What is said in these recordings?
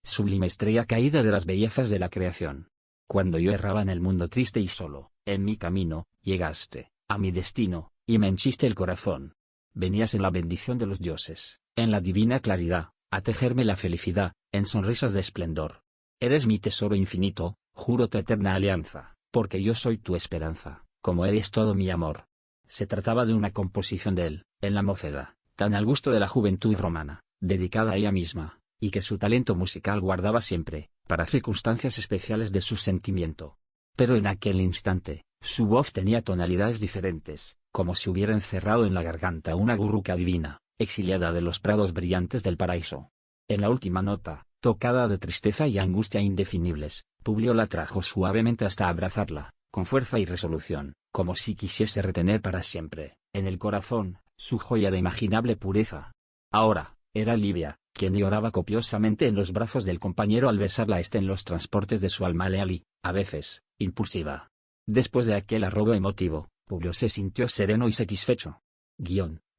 sublime estrella caída de las bellezas de la creación. Cuando yo erraba en el mundo triste y solo, en mi camino, llegaste, a mi destino, y me henchiste el corazón. Venías en la bendición de los dioses, en la divina claridad, a tejerme la felicidad, en sonrisas de esplendor. Eres mi tesoro infinito, juro tu eterna alianza, porque yo soy tu esperanza, como eres todo mi amor. Se trataba de una composición de él, en la mocedad, tan al gusto de la juventud romana, dedicada a ella misma, y que su talento musical guardaba siempre, para circunstancias especiales de su sentimiento. Pero en aquel instante, su voz tenía tonalidades diferentes, como si hubiera encerrado en la garganta una gurruca divina, exiliada de los prados brillantes del paraíso. En la última nota, tocada de tristeza y angustia indefinibles, Publio la trajo suavemente hasta abrazarla, con fuerza y resolución, como si quisiese retener para siempre, en el corazón, su joya de imaginable pureza. Ahora, era Livia, quien lloraba copiosamente en los brazos del compañero al besarla en los transportes de su alma leal y, a veces, impulsiva. Después de aquel arrobo emotivo, Publio se sintió sereno y satisfecho.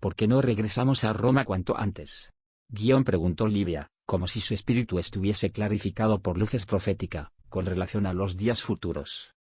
¿Por qué no regresamos a Roma cuanto antes? Preguntó Livia, como si su espíritu estuviese clarificado por luces profética, con relación a los días futuros.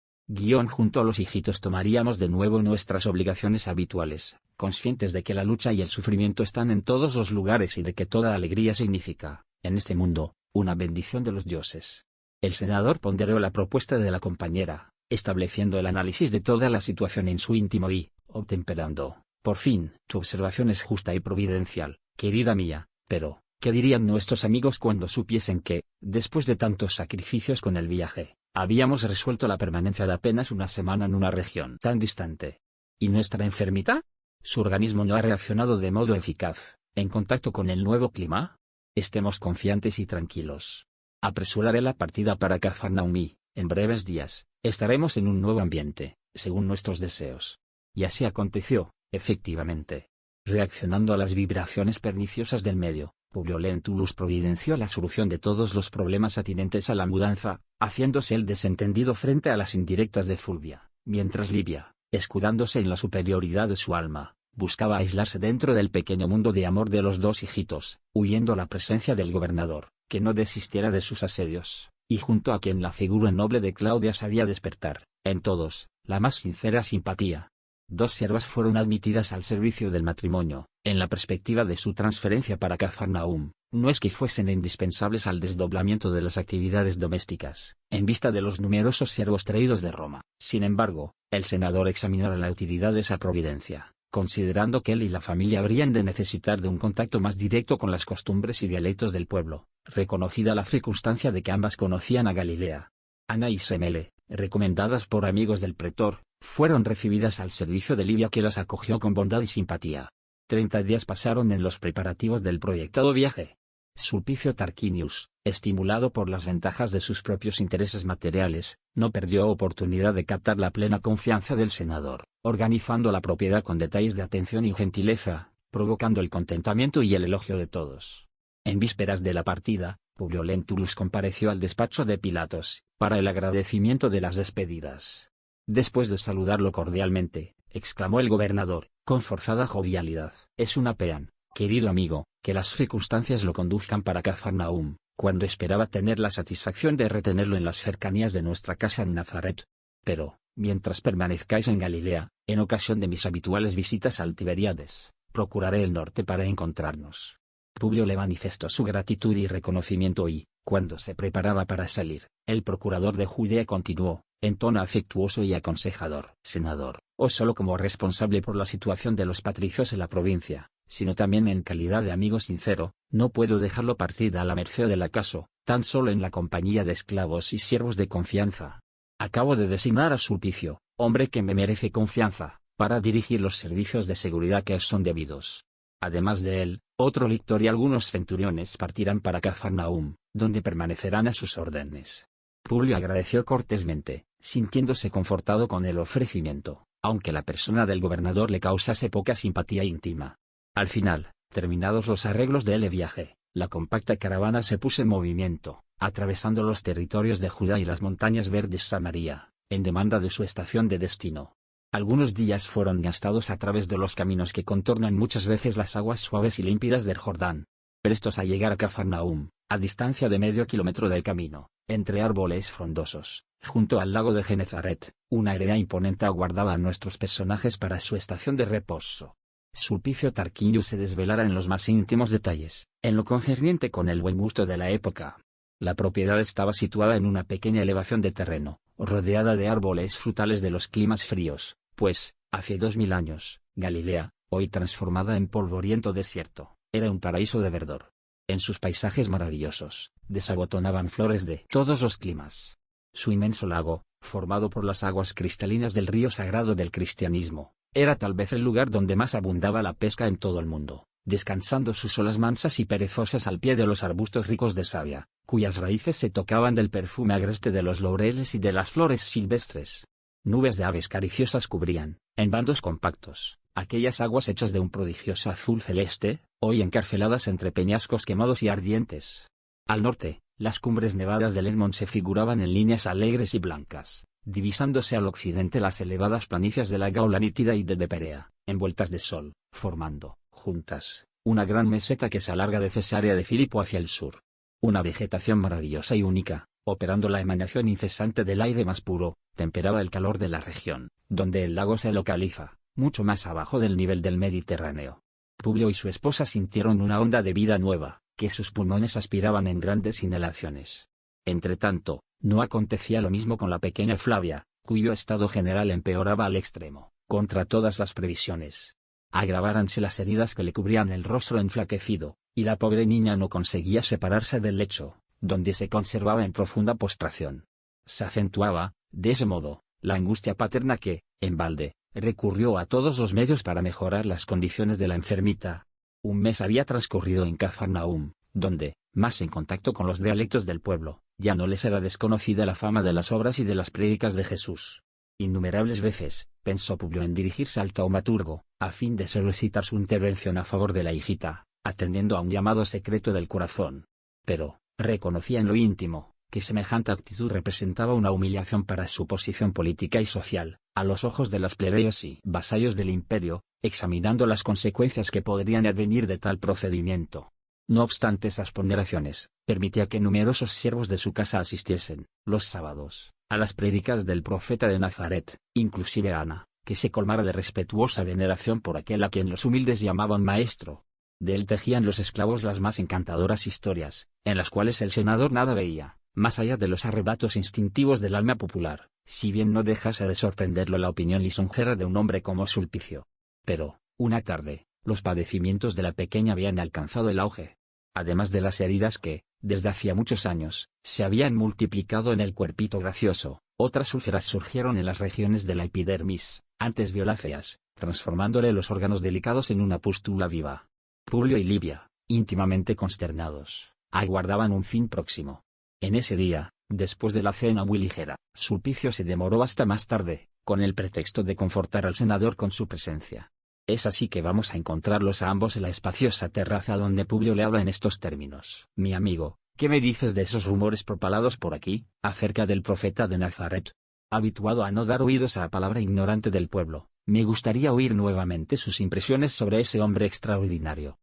Junto a los hijitos tomaríamos de nuevo nuestras obligaciones habituales, conscientes de que la lucha y el sufrimiento están en todos los lugares y de que toda alegría significa, en este mundo, una bendición de los dioses. El senador ponderó la propuesta de la compañera, estableciendo el análisis de toda la situación en su íntimo y, obtemperando, por fin, tu observación es justa y providencial, querida mía, pero, ¿qué dirían nuestros amigos cuando supiesen que, después de tantos sacrificios con el viaje, habíamos resuelto la permanencia de apenas una semana en una región tan distante? ¿Y nuestra enfermita? ¿Su organismo no ha reaccionado de modo eficaz, en contacto con el nuevo clima? Estemos confiantes y tranquilos. Apresuraré la partida para Cafarnaum y, en breves días, estaremos en un nuevo ambiente, según nuestros deseos. Y así aconteció, efectivamente. Reaccionando a las vibraciones perniciosas del medio, Publio Lentulus providenció la solución de todos los problemas atinentes a la mudanza, haciéndose el desentendido frente a las indirectas de Fulvia, mientras Livia, escudándose en la superioridad de su alma, buscaba aislarse dentro del pequeño mundo de amor de los dos hijitos, huyendo a la presencia del gobernador, que no desistiera de sus asedios, y junto a quien la figura noble de Claudia sabía despertar, en todos, la más sincera simpatía. 2 siervas fueron admitidas al servicio del matrimonio, en la perspectiva de su transferencia para Cafarnaum, no es que fuesen indispensables al desdoblamiento de las actividades domésticas, en vista de los numerosos siervos traídos de Roma. Sin embargo, el senador examinara la utilidad de esa providencia, considerando que él y la familia habrían de necesitar de un contacto más directo con las costumbres y dialectos del pueblo, reconocida la circunstancia de que ambas conocían a Galilea. Ana y Semele, recomendadas por amigos del pretor, fueron recibidas al servicio de Livia, que las acogió con bondad y simpatía. 30 días pasaron en los preparativos del proyectado viaje. Sulpicio Tarquinius, estimulado por las ventajas de sus propios intereses materiales, no perdió oportunidad de captar la plena confianza del senador, organizando la propiedad con detalles de atención y gentileza, provocando el contentamiento y el elogio de todos. En vísperas de la partida, Publio Lentulus compareció al despacho de Pilatos, para el agradecimiento de las despedidas. Después de saludarlo cordialmente, exclamó el gobernador, con forzada jovialidad: es una pena, querido amigo, que las circunstancias lo conduzcan para Cafarnaum, cuando esperaba tener la satisfacción de retenerlo en las cercanías de nuestra casa en Nazaret. Pero, mientras permanezcáis en Galilea, en ocasión de mis habituales visitas al Tiberíades, procuraré el norte para encontrarnos. Publio le manifestó su gratitud y reconocimiento y, cuando se preparaba para salir, el procurador de Judea continuó, en tono afectuoso y aconsejador: senador, o solo como responsable por la situación de los patricios en la provincia, sino también en calidad de amigo sincero, no puedo dejarlo partir a la merced del acaso, tan solo en la compañía de esclavos y siervos de confianza. Acabo de designar a Sulpicio, hombre que me merece confianza, para dirigir los servicios de seguridad que son debidos. Además de él, otro lictor y algunos centuriones partirán para Cafarnaum, donde permanecerán a sus órdenes. Publio agradeció cortésmente, sintiéndose confortado con el ofrecimiento, aunque la persona del gobernador le causase poca simpatía íntima. Al final, terminados los arreglos del viaje, la compacta caravana se puso en movimiento, atravesando los territorios de Judá y las montañas verdes Samaria, en demanda de su estación de destino. Algunos días fueron gastados a través de los caminos que contornan muchas veces las aguas suaves y límpidas del Jordán. Prestos a llegar a Cafarnaum, A distancia de medio kilómetro del camino, entre árboles frondosos, junto al lago de Genezaret, una hereda imponente aguardaba a nuestros personajes para su estación de reposo. Sulpicio Tarquinio se desvelara en los más íntimos detalles, en lo concerniente con el buen gusto de la época. La propiedad estaba situada en una pequeña elevación de terreno, rodeada de árboles frutales de los climas fríos, pues, hace 2000 años, Galilea, hoy transformada en polvoriento desierto, era un paraíso de verdor. En sus paisajes maravillosos, desabotonaban flores de todos los climas. Su inmenso lago, formado por las aguas cristalinas del río sagrado del cristianismo, era tal vez el lugar donde más abundaba la pesca en todo el mundo, descansando sus olas mansas y perezosas al pie de los arbustos ricos de savia, cuyas raíces se tocaban del perfume agreste de los laureles y de las flores silvestres. Nubes de aves cariciosas cubrían, en bandos compactos, aquellas aguas hechas de un prodigioso azul celeste, hoy encarceladas entre peñascos quemados y ardientes. Al norte, las cumbres nevadas del Helmont se figuraban en líneas alegres y blancas, divisándose al occidente las elevadas planicies de la Gaula nítida y de Perea, envueltas de sol, formando, juntas, una gran meseta que se alarga de Cesarea de Filipo hacia el sur. Una vegetación maravillosa y única, operando la emanación incesante del aire más puro, temperaba el calor de la región, donde el lago se localiza, mucho más abajo del nivel del Mediterráneo. Publio y su esposa sintieron una onda de vida nueva, que sus pulmones aspiraban en grandes inhalaciones. Entretanto, no acontecía lo mismo con la pequeña Flavia, cuyo estado general empeoraba al extremo, contra todas las previsiones. Agraváranse las heridas que le cubrían el rostro enflaquecido, y la pobre niña no conseguía separarse del lecho, donde se conservaba en profunda postración. Se acentuaba, de ese modo, la angustia paterna que, en balde, recurrió a todos los medios para mejorar las condiciones de la enfermita. Un mes había transcurrido en Cafarnaúm, donde, más en contacto con los dialectos del pueblo, ya no les era desconocida la fama de las obras y de las prédicas de Jesús. Innumerables veces, pensó Publio en dirigirse al taumaturgo, a fin de solicitar su intervención a favor de la hijita, atendiendo a un llamado secreto del corazón. Pero, reconocía en lo íntimo, que semejante actitud representaba una humillación para su posición política y social, a los ojos de las plebeyos y vasallos del imperio, examinando las consecuencias que podrían advenir de tal procedimiento. No obstante esas ponderaciones, permitía que numerosos siervos de su casa asistiesen, los sábados, a las prédicas del profeta de Nazaret, inclusive Ana, que se colmara de respetuosa veneración por aquel a quien los humildes llamaban maestro. De él tejían los esclavos las más encantadoras historias, en las cuales el senador nada veía, más allá de los arrebatos instintivos del alma popular, si bien no dejase de sorprenderlo la opinión lisonjera de un hombre como Sulpicio. Pero, una tarde, los padecimientos de la pequeña habían alcanzado el auge. Además de las heridas que, desde hacía muchos años, se habían multiplicado en el cuerpito gracioso, otras úlceras surgieron en las regiones de la epidermis, antes violáceas, transformándole los órganos delicados en una pústula viva. Publio y Livia, íntimamente consternados, aguardaban un fin próximo. En ese día, después de la cena muy ligera, Sulpicio se demoró hasta más tarde, con el pretexto de confortar al senador con su presencia. Es así que vamos a encontrarlos a ambos en la espaciosa terraza donde Publio le habla en estos términos. Mi amigo, ¿qué me dices de esos rumores propalados por aquí, acerca del profeta de Nazaret? Habituado a no dar oídos a la palabra ignorante del pueblo, me gustaría oír nuevamente sus impresiones sobre ese hombre extraordinario.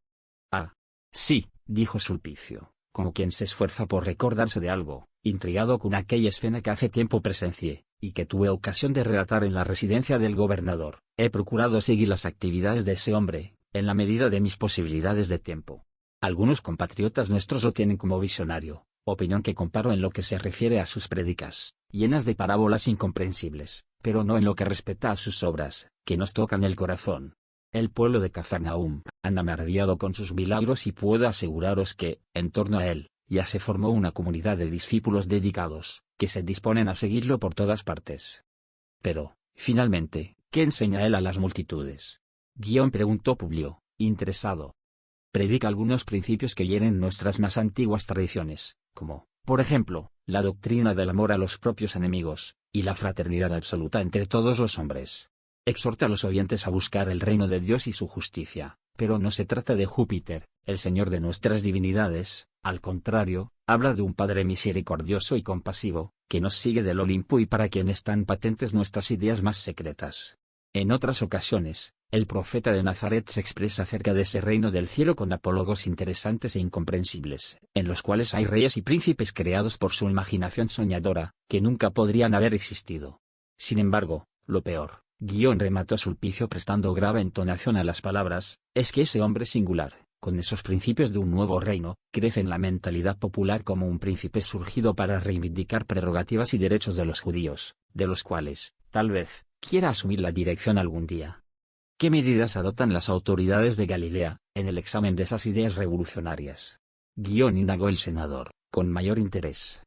Ah, sí, dijo Sulpicio, como quien se esfuerza por recordarse de algo, intrigado con aquella escena que hace tiempo presencié, y que tuve ocasión de relatar en la residencia del gobernador. He procurado seguir las actividades de ese hombre, en la medida de mis posibilidades de tiempo. Algunos compatriotas nuestros lo tienen como visionario, opinión que comparo en lo que se refiere a sus prédicas, llenas de parábolas incomprensibles, pero no en lo que respecta a sus obras, que nos tocan el corazón. El pueblo de Cafarnaúm anda maravillado con sus milagros y puedo aseguraros que, en torno a él, ya se formó una comunidad de discípulos dedicados, que se disponen a seguirlo por todas partes. Pero, finalmente, ¿qué enseña él a las multitudes? Preguntó Publio, interesado. Predica algunos principios que hieren nuestras más antiguas tradiciones, como, por ejemplo, la doctrina del amor a los propios enemigos, y la fraternidad absoluta entre todos los hombres. Exhorta a los oyentes a buscar el reino de Dios y su justicia, pero no se trata de Júpiter, el señor de nuestras divinidades, al contrario, habla de un Padre misericordioso y compasivo, que nos sigue del Olimpo y para quien están patentes nuestras ideas más secretas. En otras ocasiones, El profeta de Nazaret se expresa acerca de ese reino del cielo con apólogos interesantes e incomprensibles, en los cuales hay reyes y príncipes creados por su imaginación soñadora, que nunca podrían haber existido. Sin embargo, lo peor, remató Sulpicio prestando grave entonación a las palabras, es que ese hombre singular, con esos principios de un nuevo reino, crece en la mentalidad popular como un príncipe surgido para reivindicar prerrogativas y derechos de los judíos, de los cuales, tal vez, quiera asumir la dirección algún día. ¿Qué medidas adoptan las autoridades de Galilea, en el examen de esas ideas revolucionarias? Indagó el senador, con mayor interés.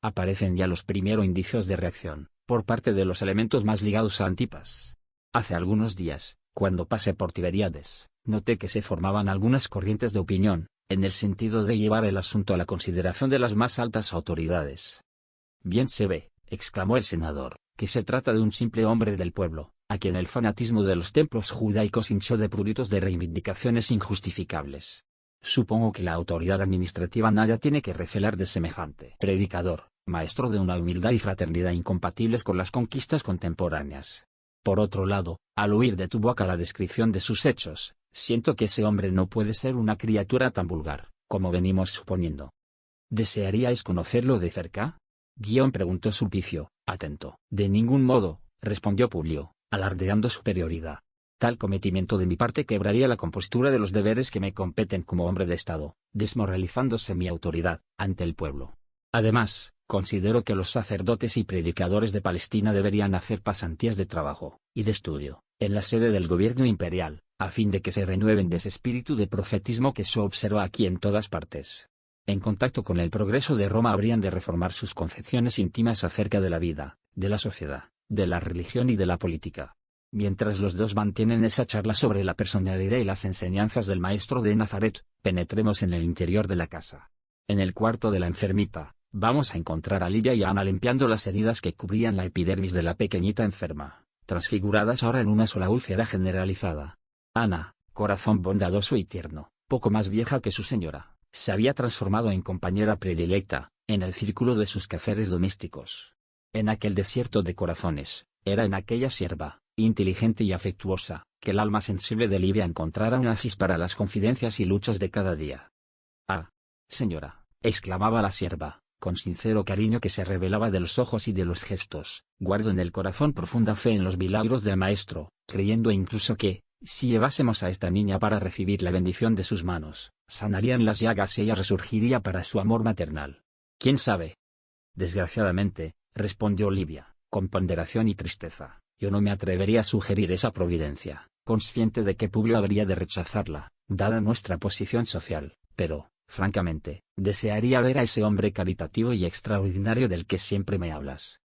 Aparecen ya los primeros indicios de reacción, por parte de los elementos más ligados a Antipas. Hace algunos días, cuando pasé por Tiberíades, noté que se formaban algunas corrientes de opinión, en el sentido de llevar el asunto a la consideración de las más altas autoridades. Bien se ve, exclamó el senador, que se trata de un simple hombre del pueblo, a quien el fanatismo de los templos judaicos hinchó de pruritos de reivindicaciones injustificables. Supongo que la autoridad administrativa nada tiene que recelar de semejante predicador, maestro de una humildad y fraternidad incompatibles con las conquistas contemporáneas. Por otro lado, al oír de tu boca la descripción de sus hechos, siento que ese hombre no puede ser una criatura tan vulgar, como venimos suponiendo. ¿Desearíais conocerlo de cerca? Preguntó Sulpicio, atento. De ningún modo, respondió Publio, alardeando superioridad. Tal cometimiento de mi parte quebraría la compostura de los deberes que me competen como hombre de Estado, desmoralizándose mi autoridad ante el pueblo. Además, considero que los sacerdotes y predicadores de Palestina deberían hacer pasantías de trabajo y de estudio en la sede del gobierno imperial, a fin de que se renueven de ese espíritu de profetismo que se observa aquí en todas partes. En contacto con el progreso de Roma habrían de reformar sus concepciones íntimas acerca de la vida, de la sociedad, de la religión y de la política. Mientras los dos mantienen esa charla sobre la personalidad y las enseñanzas del maestro de Nazaret, penetremos en el interior de la casa. En el cuarto de la enfermita, vamos a encontrar a Livia y a Ana limpiando las heridas que cubrían la epidermis de la pequeñita enferma, transfiguradas ahora en una sola úlcera generalizada. Ana, corazón bondadoso y tierno, poco más vieja que su señora, se había transformado en compañera predilecta, en el círculo de sus quehaceres domésticos. En aquel desierto de corazones, era en aquella sierva, inteligente y afectuosa, que el alma sensible de Livia encontrara un oasis para las confidencias y luchas de cada día. «Ah, señora», exclamaba la sierva, con sincero cariño que se revelaba de los ojos y de los gestos, «guardo en el corazón profunda fe en los milagros del Maestro, creyendo incluso que, si llevásemos a esta niña para recibir la bendición de sus manos, sanarían las llagas y ella resurgiría para su amor maternal. ¿Quién sabe?». «Desgraciadamente», respondió Livia, con ponderación y tristeza, «yo no me atrevería a sugerir esa providencia, consciente de que Publio habría de rechazarla, dada nuestra posición social, pero, francamente, desearía ver a ese hombre caritativo y extraordinario del que siempre me hablas».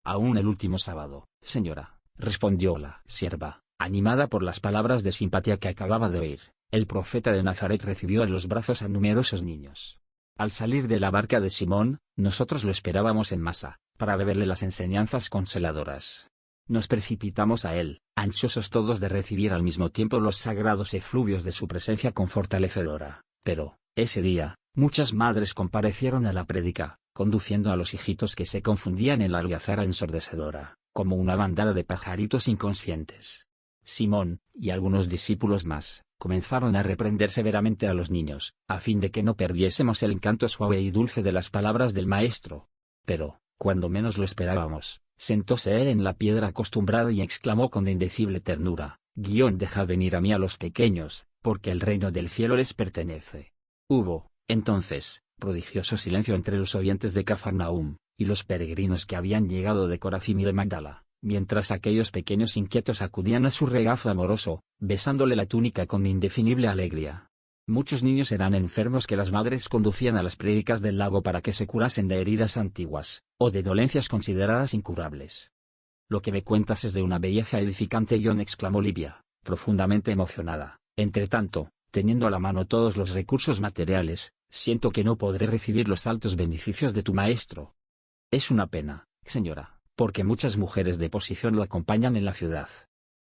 «Aún el último sábado, señora», respondió la sierva, animada por las palabras de simpatía que acababa de oír, «el profeta de Nazaret recibió en los brazos a numerosos niños. Al salir de la barca de Simón, nosotros lo esperábamos en masa, para beberle las enseñanzas consoladoras. Nos precipitamos a él, ansiosos todos de recibir al mismo tiempo los sagrados efluvios de su presencia confortalecedora, pero, ese día, muchas madres comparecieron a la prédica, conduciendo a los hijitos que se confundían en la algazara ensordecedora, como una bandada de pajaritos inconscientes. Simón, y algunos discípulos más, comenzaron a reprender severamente a los niños, a fin de que no perdiésemos el encanto suave y dulce de las palabras del Maestro. Pero, cuando menos lo esperábamos, sentóse él en la piedra acostumbrada y exclamó con indecible ternura, «Deja venir a mí a los pequeños, porque el reino del cielo les pertenece». Hubo, entonces, prodigioso silencio entre los oyentes de Cafarnaúm, y los peregrinos que habían llegado de Corazín y de Magdala, mientras aquellos pequeños inquietos acudían a su regazo amoroso, besándole la túnica con indefinible alegría. Muchos niños eran enfermos que las madres conducían a las prédicas del lago para que se curasen de heridas antiguas, o de dolencias consideradas incurables. «Lo que me cuentas es de una belleza edificante», exclamó Livia, profundamente emocionada. «Entretanto, teniendo a la mano todos los recursos materiales, siento que no podré recibir los altos beneficios de tu maestro. Es una pena, señora, porque muchas mujeres de posición lo acompañan en la ciudad.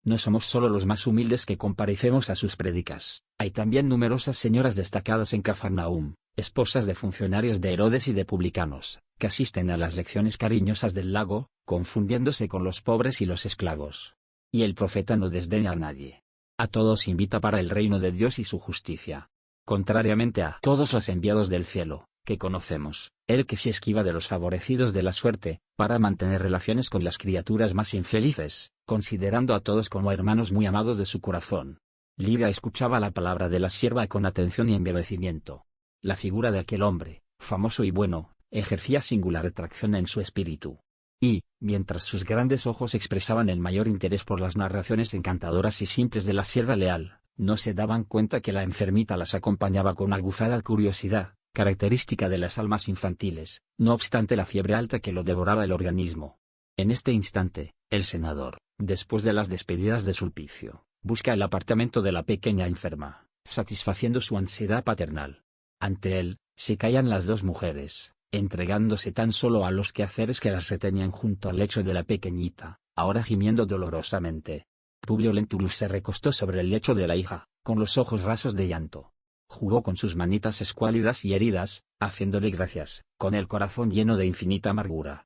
No somos solo los más humildes que comparecemos a sus prédicas, hay también numerosas señoras destacadas en Cafarnaúm, esposas de funcionarios de Herodes y de publicanos, que asisten a las lecciones cariñosas del lago, confundiéndose con los pobres y los esclavos. Y el profeta no desdeña a nadie. A todos invita para el reino de Dios y su justicia. Contrariamente a todos los enviados del cielo, que conocemos, el que se esquiva de los favorecidos de la suerte, para mantener relaciones con las criaturas más infelices, considerando a todos como hermanos muy amados de su corazón. Livia escuchaba la palabra de la sierva con atención y embellecimiento. La figura de aquel hombre, famoso y bueno, ejercía singular atracción en su espíritu. Y, mientras sus grandes ojos expresaban el mayor interés por las narraciones encantadoras y simples de la sierva leal, no se daban cuenta que la enfermita las acompañaba con aguzada curiosidad, característica de las almas infantiles, no obstante la fiebre alta que lo devoraba el organismo. En este instante, el senador, después de las despedidas de Sulpicio, busca el apartamento de la pequeña enferma, satisfaciendo su ansiedad paternal. Ante él, se callan las dos mujeres, entregándose tan solo a los quehaceres que las retenían junto al lecho de la pequeñita, ahora gimiendo dolorosamente. Publio Lentulus se recostó sobre el lecho de la hija, con los ojos rasos de llanto. Jugó con sus manitas escuálidas y heridas, haciéndole gracias, con el corazón lleno de infinita amargura.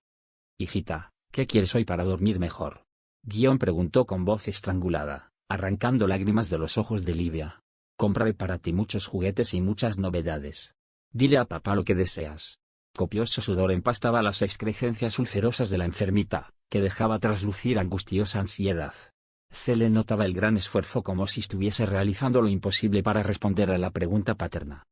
«Hijita, ¿qué quieres hoy para dormir mejor?», Guión preguntó con voz estrangulada, arrancando lágrimas de los ojos de Livia. «Compraré para ti muchos juguetes y muchas novedades. Dile a papá lo que deseas». Copioso sudor empastaba las excrescencias ulcerosas de la enfermita, que dejaba traslucir angustiosa ansiedad. Se le notaba el gran esfuerzo como si estuviese realizando lo imposible para responder a la pregunta paterna.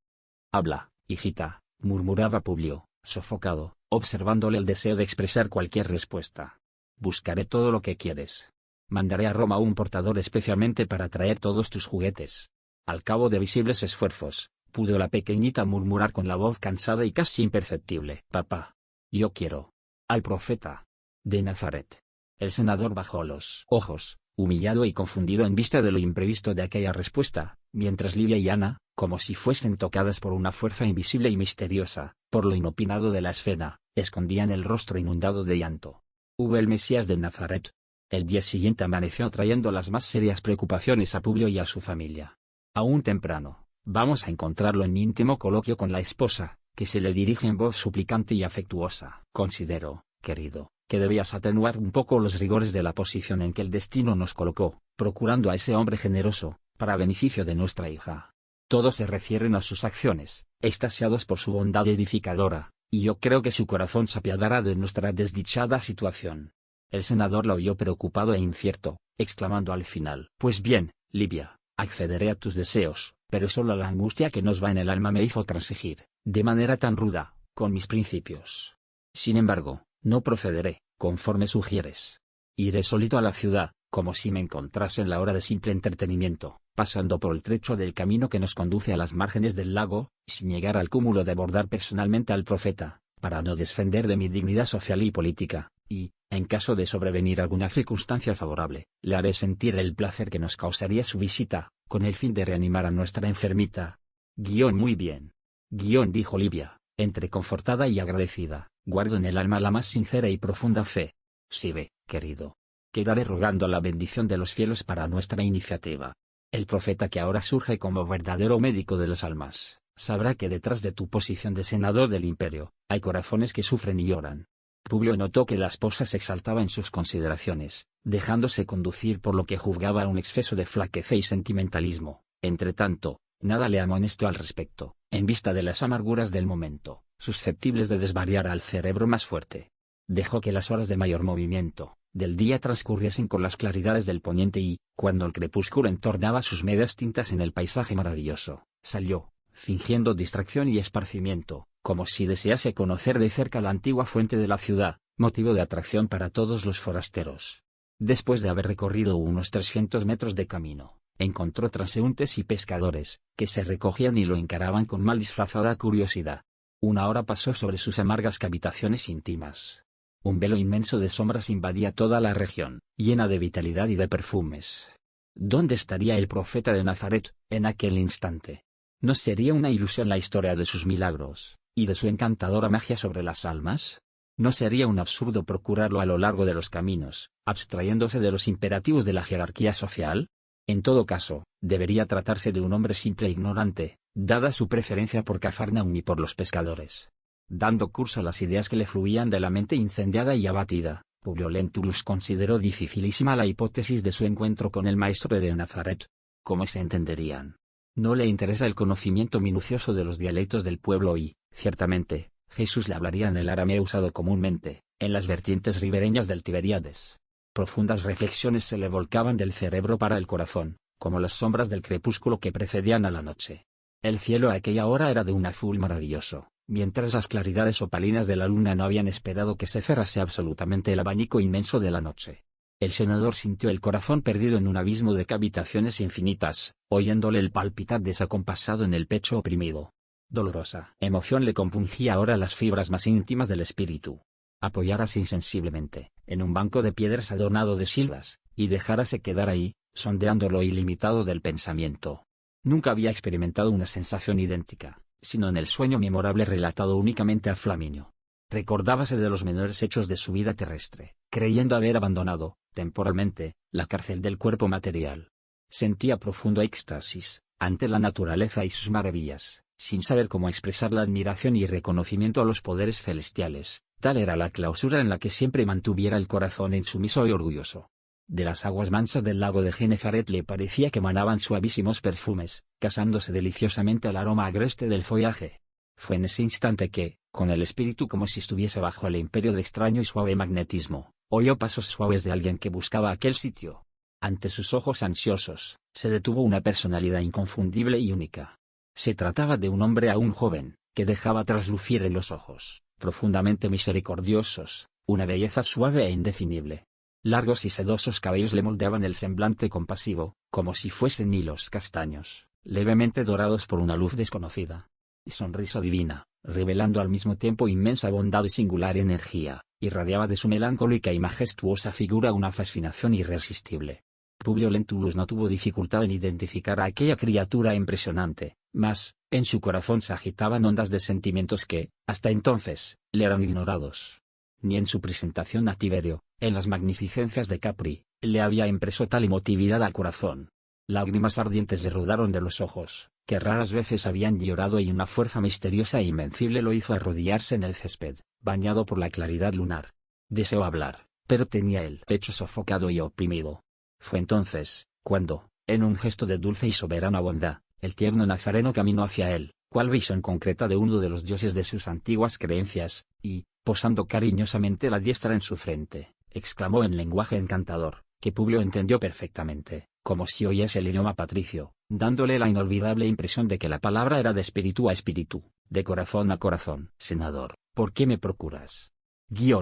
«Habla, hijita», murmuraba Publio, sofocado, observándole el deseo de expresar cualquier respuesta. «Buscaré todo lo que quieres. Mandaré a Roma un portador especialmente para traer todos tus juguetes». Al cabo de visibles esfuerzos, pudo la pequeñita murmurar con la voz cansada y casi imperceptible: «Papá. Yo quiero al profeta de Nazaret». El senador bajó los ojos, humillado y confundido en vista de lo imprevisto de aquella respuesta, mientras Livia y Ana, como si fuesen tocadas por una fuerza invisible y misteriosa, por lo inopinado de la escena, escondían el rostro inundado de llanto. Hubo el Mesías de Nazaret. El día siguiente amaneció trayendo las más serias preocupaciones a Publio y a su familia. Aún temprano, vamos a encontrarlo en íntimo coloquio con la esposa, que se le dirige en voz suplicante y afectuosa. «Considero, querido, que debías atenuar un poco los rigores de la posición en que el destino nos colocó, procurando a ese hombre generoso, para beneficio de nuestra hija. Todos se refieren a sus acciones, extasiados por su bondad edificadora, y yo creo que su corazón se apiadará de nuestra desdichada situación». El senador la oyó preocupado e incierto, exclamando al final: «Pues bien, Livia, accederé a tus deseos, pero solo la angustia que nos va en el alma me hizo transigir, de manera tan ruda, con mis principios. Sin embargo, no procederé, conforme sugieres. Iré solito a la ciudad, como si me encontrase en la hora de simple entretenimiento, pasando por el trecho del camino que nos conduce a las márgenes del lago, sin llegar al cúmulo de abordar personalmente al profeta, para no desfender de mi dignidad social y política, y, en caso de sobrevenir alguna circunstancia favorable, le haré sentir el placer que nos causaría su visita, con el fin de reanimar a nuestra enfermita». «Muy bien. Dijo Livia, entre confortada y agradecida, «guardo en el alma la más sincera y profunda fe. Sí, ve, querido. Quedaré rogando la bendición de los cielos para nuestra iniciativa. El profeta que ahora surge como verdadero médico de las almas, sabrá que detrás de tu posición de senador del imperio, hay corazones que sufren y lloran». Publio notó que la esposa se exaltaba en sus consideraciones, dejándose conducir por lo que juzgaba un exceso de flaqueza y sentimentalismo. Entretanto, nada le amonestó al respecto, en vista de las amarguras del momento, susceptibles de desvariar al cerebro más fuerte. Dejó que las horas de mayor movimiento del día transcurriesen con las claridades del poniente y, cuando el crepúsculo entornaba sus medias tintas en el paisaje maravilloso, salió, fingiendo distracción y esparcimiento, como si desease conocer de cerca la antigua fuente de la ciudad, motivo de atracción para todos los forasteros. Después de haber recorrido unos 300 metros de camino, encontró transeúntes y pescadores, que se recogían y lo encaraban con mal disfrazada curiosidad. Una hora pasó sobre sus amargas cavitaciones íntimas. Un velo inmenso de sombras invadía toda la región, llena de vitalidad y de perfumes. ¿Dónde estaría el profeta de Nazaret, en aquel instante? ¿No sería una ilusión la historia de sus milagros, y de su encantadora magia sobre las almas? ¿No sería un absurdo procurarlo a lo largo de los caminos, abstrayéndose de los imperativos de la jerarquía social? En todo caso, debería tratarse de un hombre simple e ignorante, dada su preferencia por Cafarnaum y por los pescadores. Dando curso a las ideas que le fluían de la mente incendiada y abatida, Publio Lentulus consideró dificilísima la hipótesis de su encuentro con el maestro de Nazaret. ¿cómo se entenderían? No le interesa el conocimiento minucioso de los dialectos del pueblo y, ciertamente, Jesús le hablaría en el arameo usado comúnmente, en las vertientes ribereñas del Tiberíades. Profundas reflexiones se le volcaban del cerebro para el corazón, como las sombras del crepúsculo que precedían a la noche. El cielo a aquella hora era de un azul maravilloso, mientras las claridades opalinas de la luna no habían esperado que se cerrase absolutamente el abanico inmenso de la noche. El senador sintió el corazón perdido en un abismo de cavitaciones infinitas, oyéndole el palpitar desacompasado en el pecho oprimido. Dolorosa emoción le compungía ahora las fibras más íntimas del espíritu. Apoyárase insensiblemente, en un banco de piedras adornado de silvas, y dejárase quedar ahí, sondeando lo ilimitado del pensamiento. Nunca había experimentado una sensación idéntica, sino en el sueño memorable relatado únicamente a Flaminio. Recordábase de los menores hechos de su vida terrestre, creyendo haber abandonado, temporalmente, la cárcel del cuerpo material. Sentía profundo éxtasis, ante la naturaleza y sus maravillas, sin saber cómo expresar la admiración y reconocimiento a los poderes celestiales, tal era la clausura en la que siempre mantuviera el corazón insumiso y orgulloso. De las aguas mansas del lago de Genezaret le parecía que emanaban suavísimos perfumes, casándose deliciosamente al aroma agreste del follaje. Fue en ese instante que, con el espíritu como si estuviese bajo el imperio de extraño y suave magnetismo, oyó pasos suaves de alguien que buscaba aquel sitio. Ante sus ojos ansiosos, se detuvo una personalidad inconfundible y única. Se trataba de un hombre aún joven, que dejaba traslucir en los ojos, profundamente misericordiosos, una belleza suave e indefinible. Largos y sedosos cabellos le moldeaban el semblante compasivo, como si fuesen hilos castaños, levemente dorados por una luz desconocida. Y sonrisa divina, revelando al mismo tiempo inmensa bondad y singular energía, irradiaba de su melancólica y majestuosa figura una fascinación irresistible. Publio Lentulus no tuvo dificultad en identificar a aquella criatura impresionante, mas, en su corazón se agitaban ondas de sentimientos que, hasta entonces, le eran ignorados. Ni en su presentación a Tiberio, en las magnificencias de Capri, le había impreso tal emotividad al corazón. Lágrimas ardientes le rodaron de los ojos, que raras veces habían llorado, y una fuerza misteriosa e invencible lo hizo arrodillarse en el césped, bañado por la claridad lunar. Deseó hablar, pero tenía el pecho sofocado y oprimido. Fue entonces, cuando, en un gesto de dulce y soberana bondad, el tierno nazareno caminó hacia él, cual visión concreta de uno de los dioses de sus antiguas creencias, y, posando cariñosamente la diestra en su frente, exclamó en lenguaje encantador, que Publio entendió perfectamente, como si oyese el idioma patricio, dándole la inolvidable impresión de que la palabra era de espíritu a espíritu, de corazón a corazón. Senador, ¿por qué me procuras? Y,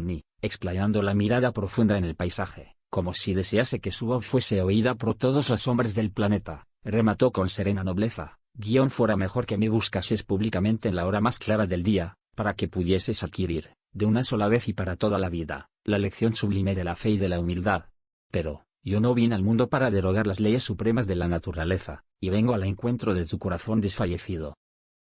explayando la mirada profunda en el paisaje, como si desease que su voz fuese oída por todos los hombres del planeta, remató con serena nobleza: fuera mejor que me buscases públicamente en la hora más clara del día, para que pudieses adquirir, de una sola vez y para toda la vida, la lección sublime de la fe y de la humildad. Pero, yo no vine al mundo para derogar las leyes supremas de la naturaleza, y vengo al encuentro de tu corazón desfallecido.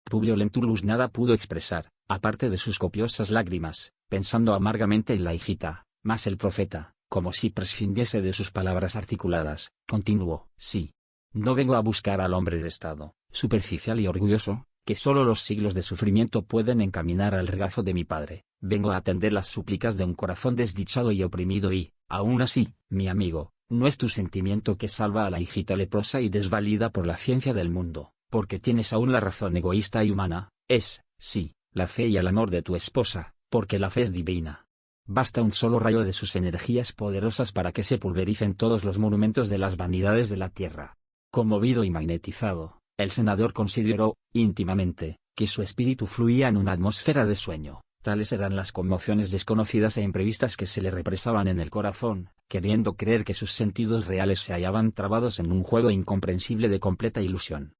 Publio Lentulus nada pudo expresar, aparte de sus copiosas lágrimas, pensando amargamente en la hijita, mas el profeta, como si prescindiese de sus palabras articuladas, continuó: sí. No vengo a buscar al hombre de estado, superficial y orgulloso, que solo los siglos de sufrimiento pueden encaminar al regazo de mi padre. Vengo a atender las súplicas de un corazón desdichado y oprimido y, aún así, mi amigo, no es tu sentimiento que salva a la hijita leprosa y desvalida por la ciencia del mundo, porque tienes aún la razón egoísta y humana, es, sí, la fe y el amor de tu esposa, porque la fe es divina. Basta un solo rayo de sus energías poderosas para que se pulvericen todos los monumentos de las vanidades de la tierra. Conmovido y magnetizado, el senador consideró, íntimamente, que su espíritu fluía en una atmósfera de sueño. Tales eran las conmociones desconocidas e imprevistas que se le represaban en el corazón, queriendo creer que sus sentidos reales se hallaban trabados en un juego incomprensible de completa ilusión.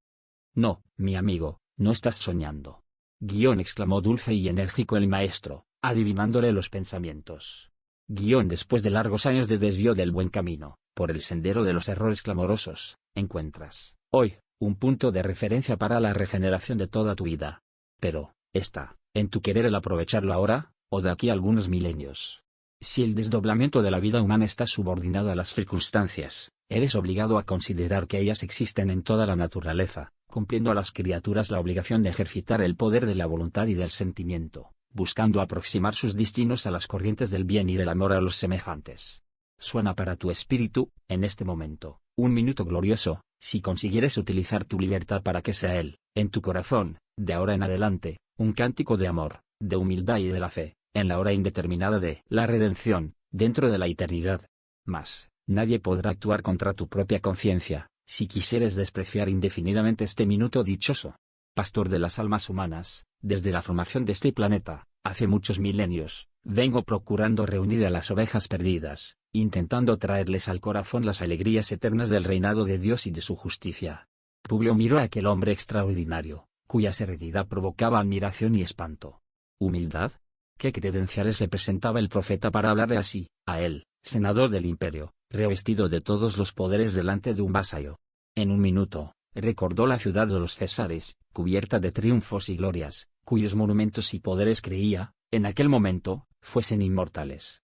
No, mi amigo, no estás soñando. Exclamó dulce y enérgico el maestro, adivinándole los pensamientos. Después de largos años de desvío del buen camino, por el sendero de los errores clamorosos, encuentras, hoy, un punto de referencia para la regeneración de toda tu vida. Pero, está en tu querer el aprovecharlo ahora, o de aquí a algunos milenios. Si el desdoblamiento de la vida humana está subordinado a las circunstancias, eres obligado a considerar que ellas existen en toda la naturaleza, cumpliendo a las criaturas la obligación de ejercitar el poder de la voluntad y del sentimiento, buscando aproximar sus destinos a las corrientes del bien y del amor a los semejantes. Suena para tu espíritu, en este momento, un minuto glorioso, si consiguieres utilizar tu libertad para que sea Él, en tu corazón, de ahora en adelante, un cántico de amor, de humildad y de la fe, en la hora indeterminada de la redención, dentro de la eternidad. Mas, nadie podrá actuar contra tu propia conciencia, si quisieres despreciar indefinidamente este minuto dichoso. Pastor de las almas humanas, desde la formación de este planeta, hace muchos milenios, vengo procurando reunir a las ovejas perdidas, intentando traerles al corazón las alegrías eternas del reinado de Dios y de su justicia. Publio miró a aquel hombre extraordinario, cuya serenidad provocaba admiración y espanto. ¿Humildad? ¿Qué credenciales le presentaba el profeta para hablarle así, a él, senador del imperio, revestido de todos los poderes delante de un vasallo? En un minuto, recordó la ciudad de los Césares, cubierta de triunfos y glorias, cuyos monumentos y poderes creía, en aquel momento, fuesen inmortales.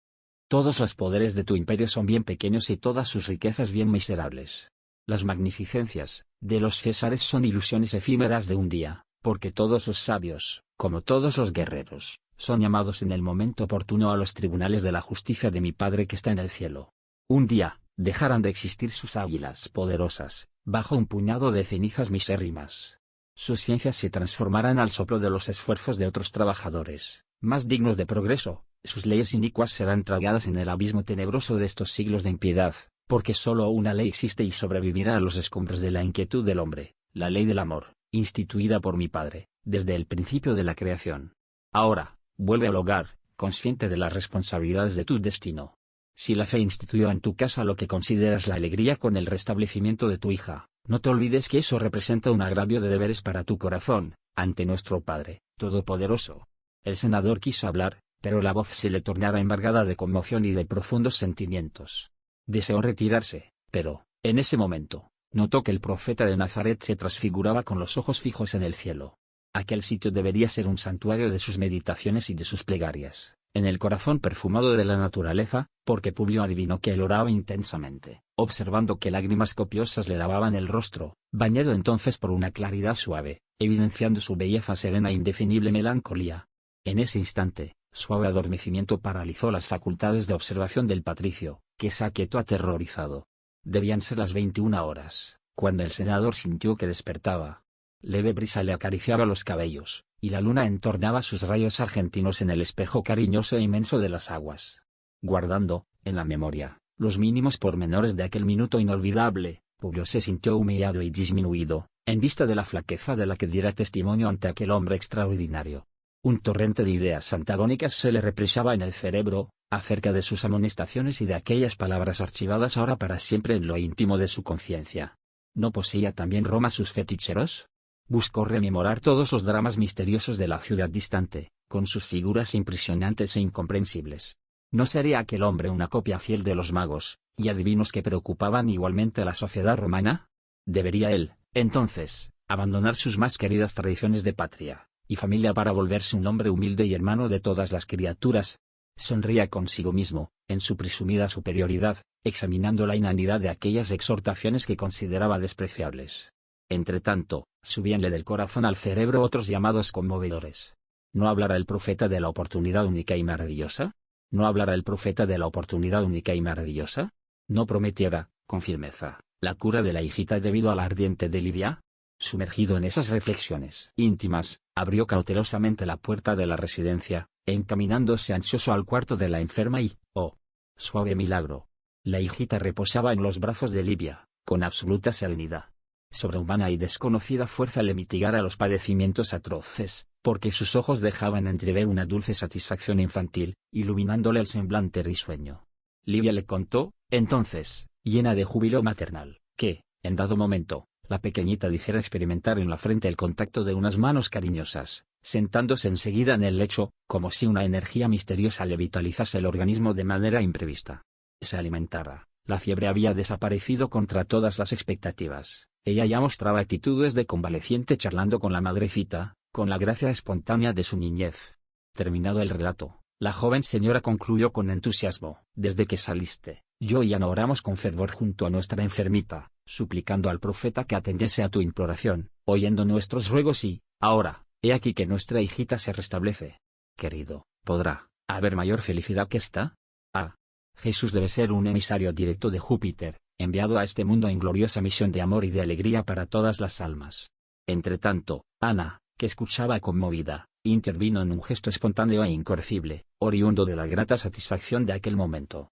Todos los poderes de tu imperio son bien pequeños y todas sus riquezas bien miserables. Las magnificencias de los Césares son ilusiones efímeras de un día, porque todos los sabios, como todos los guerreros, son llamados en el momento oportuno a los tribunales de la justicia de mi Padre que está en el cielo. Un día, dejarán de existir sus águilas poderosas, bajo un puñado de cenizas misérrimas. Sus ciencias se transformarán al soplo de los esfuerzos de otros trabajadores, más dignos de progreso. Sus leyes inicuas serán tragadas en el abismo tenebroso de estos siglos de impiedad, porque sólo una ley existe y sobrevivirá a los escombros de la inquietud del hombre, la ley del amor, instituida por mi Padre, desde el principio de la creación. Ahora, vuelve al hogar, consciente de las responsabilidades de tu destino. Si la fe instituyó en tu casa lo que consideras la alegría con el restablecimiento de tu hija, no te olvides que eso representa un agravio de deberes para tu corazón, ante nuestro Padre Todopoderoso. El senador quiso hablar, pero la voz se le tornara embargada de conmoción y de profundos sentimientos. Deseó retirarse, pero, en ese momento, notó que el profeta de Nazaret se transfiguraba con los ojos fijos en el cielo. Aquel sitio debería ser un santuario de sus meditaciones y de sus plegarias, en el corazón perfumado de la naturaleza, porque Publio adivinó que él oraba intensamente, observando que lágrimas copiosas le lavaban el rostro, bañado entonces por una claridad suave, evidenciando su belleza serena e indefinible melancolía. En ese instante, suave adormecimiento paralizó las facultades de observación del patricio, que se aquietó aterrorizado. Debían ser las 21 horas, cuando el senador sintió que despertaba. Leve brisa le acariciaba los cabellos, y la luna entornaba sus rayos argentinos en el espejo cariñoso e inmenso de las aguas. Guardando, en la memoria, los mínimos pormenores de aquel minuto inolvidable, Publio se sintió humillado y disminuido, en vista de la flaqueza de la que diera testimonio ante aquel hombre extraordinario. Un torrente de ideas antagónicas se le represaba en el cerebro, acerca de sus amonestaciones y de aquellas palabras archivadas ahora para siempre en lo íntimo de su conciencia. ¿No poseía también Roma sus feticheros? Buscó rememorar todos los dramas misteriosos de la ciudad distante, con sus figuras impresionantes e incomprensibles. ¿No sería aquel hombre una copia fiel de los magos y adivinos que preocupaban igualmente a la sociedad romana? ¿Debería él, entonces, abandonar sus más queridas tradiciones de patria y familia para volverse un hombre humilde y hermano de todas las criaturas? Sonría consigo mismo, en su presumida superioridad, examinando la inanidad de aquellas exhortaciones que consideraba despreciables. Entretanto, subíanle del corazón al cerebro otros llamados conmovedores. ¿No hablará el profeta de la oportunidad única y maravillosa? ¿No hablará el profeta de la oportunidad única y maravillosa? ¿No prometiera, con firmeza, la cura de la hijita debido a la ardiente de Libia? Sumergido en esas reflexiones íntimas, abrió cautelosamente la puerta de la residencia, encaminándose ansioso al cuarto de la enferma y, oh, suave milagro, la hijita reposaba en los brazos de Livia, con absoluta serenidad. Sobrehumana y desconocida fuerza le mitigara los padecimientos atroces, porque sus ojos dejaban entrever una dulce satisfacción infantil, iluminándole el semblante risueño. Livia le contó, entonces, llena de júbilo maternal, que, en dado momento, la pequeñita dijera experimentar en la frente el contacto de unas manos cariñosas, sentándose enseguida en el lecho, como si una energía misteriosa le vitalizase el organismo de manera imprevista. Se alimentara, la fiebre había desaparecido contra todas las expectativas, ella ya mostraba actitudes de convaleciente charlando con la madrecita, con la gracia espontánea de su niñez. Terminado el relato, la joven señora concluyó con entusiasmo, desde que saliste, yo y Ana oramos con fervor junto a nuestra enfermita, suplicando al profeta que atendiese a tu imploración, oyendo nuestros ruegos y, ahora, he aquí que nuestra hijita se restablece. Querido, ¿podrá haber mayor felicidad que esta? Ah, Jesús debe ser un emisario directo de Júpiter, enviado a este mundo en gloriosa misión de amor y de alegría para todas las almas. Entretanto, Ana, que escuchaba conmovida, intervino en un gesto espontáneo e incorregible, oriundo de la grata satisfacción de aquel momento.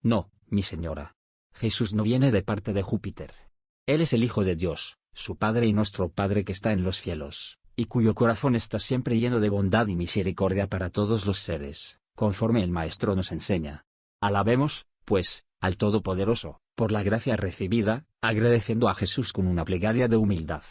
No, mi señora. Jesús no viene de parte de Júpiter. Él es el Hijo de Dios, su Padre y nuestro Padre que está en los cielos, y cuyo corazón está siempre lleno de bondad y misericordia para todos los seres, conforme el Maestro nos enseña. Alabemos, pues, al Todopoderoso, por la gracia recibida, agradeciendo a Jesús con una plegaria de humildad.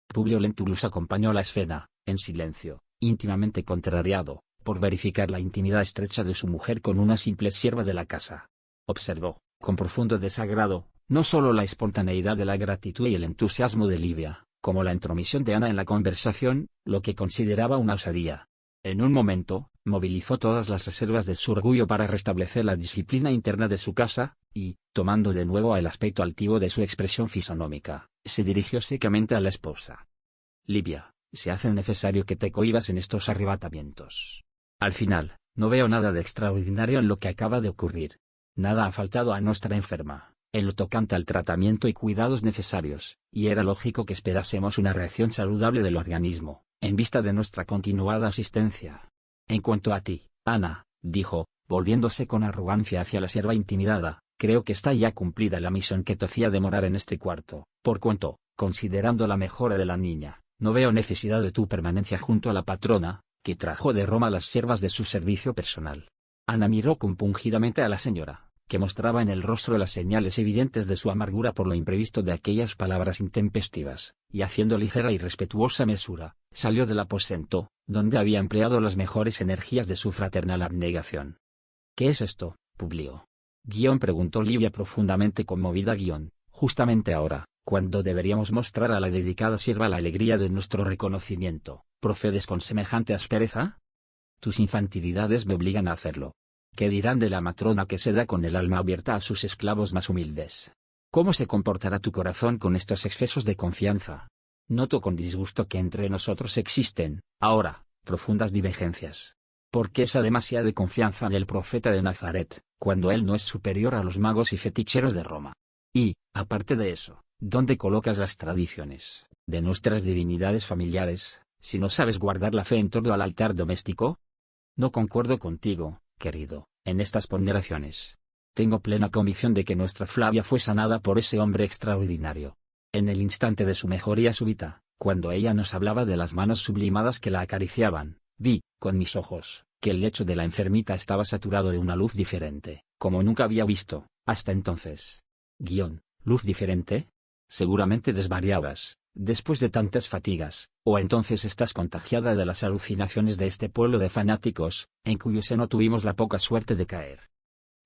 Publio Lentulus acompañó la escena, en silencio, íntimamente contrariado, por verificar la intimidad estrecha de su mujer con una simple sierva de la casa. Observó, con profundo desagrado, no solo la espontaneidad de la gratitud y el entusiasmo de Livia, como la intromisión de Ana en la conversación, lo que consideraba una osadía. En un momento, movilizó todas las reservas de su orgullo para restablecer la disciplina interna de su casa, y, tomando de nuevo el aspecto altivo de su expresión fisonómica, se dirigió secamente a la esposa. Livia, se hace necesario que te cohibas en estos arrebatamientos. Al final, no veo nada de extraordinario en lo que acaba de ocurrir. Nada ha faltado a nuestra enferma, en lo tocante al tratamiento y cuidados necesarios, y era lógico que esperásemos una reacción saludable del organismo, en vista de nuestra continuada asistencia. En cuanto a ti, Ana, dijo, volviéndose con arrogancia hacia la sierva intimidada, creo que está ya cumplida la misión que te hacía de morar en este cuarto, por cuanto, considerando la mejora de la niña, no veo necesidad de tu permanencia junto a la patrona, que trajo de Roma las siervas de su servicio personal. Ana miró compungidamente a la señora, que mostraba en el rostro las señales evidentes de su amargura por lo imprevisto de aquellas palabras intempestivas, y haciendo ligera y respetuosa mesura, salió del aposento, donde había empleado las mejores energías de su fraternal abnegación. ¿Qué es esto, Publio? Preguntó Livia profundamente conmovida. Justamente ahora, cuando deberíamos mostrar a la dedicada sierva la alegría de nuestro reconocimiento, ¿procedes con semejante aspereza? Tus infantilidades me obligan a hacerlo. ¿Qué dirán de la matrona que se da con el alma abierta a sus esclavos más humildes? ¿Cómo se comportará tu corazón con estos excesos de confianza? Noto con disgusto que entre nosotros existen, ahora, profundas divergencias. ¿Por qué esa demasiada confianza en el profeta de Nazaret, cuando él no es superior a los magos y feticheros de Roma? Y, aparte de eso, ¿dónde colocas las tradiciones de nuestras divinidades familiares, si no sabes guardar la fe en torno al altar doméstico? No concuerdo contigo, querido, en estas ponderaciones. Tengo plena convicción de que nuestra Flavia fue sanada por ese hombre extraordinario. En el instante de su mejoría súbita, cuando ella nos hablaba de las manos sublimadas que la acariciaban, vi, con mis ojos, que el lecho de la enfermita estaba saturado de una luz diferente, como nunca había visto, hasta entonces. ¿Luz diferente? Seguramente desvariabas, después de tantas fatigas, o entonces estás contagiada de las alucinaciones de este pueblo de fanáticos, en cuyo seno tuvimos la poca suerte de caer.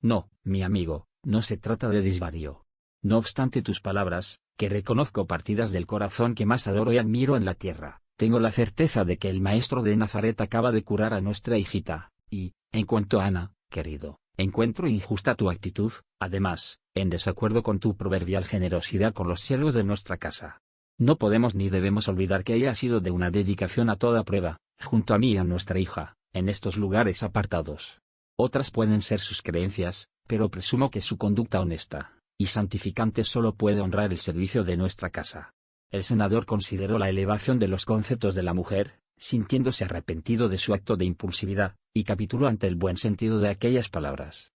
No, mi amigo, no se trata de desvarío. No obstante tus palabras, que reconozco partidas del corazón que más adoro y admiro en la tierra, tengo la certeza de que el maestro de Nazaret acaba de curar a nuestra hijita, y, en cuanto a Ana, querido, encuentro injusta tu actitud, además, en desacuerdo con tu proverbial generosidad con los siervos de nuestra casa. No podemos ni debemos olvidar que ella ha sido de una dedicación a toda prueba, junto a mí y a nuestra hija, en estos lugares apartados. Otras pueden ser sus creencias, pero presumo que su conducta honesta y santificante solo puede honrar el servicio de nuestra casa. El senador consideró la elevación de los conceptos de la mujer, sintiéndose arrepentido de su acto de impulsividad, y capituló ante el buen sentido de aquellas palabras.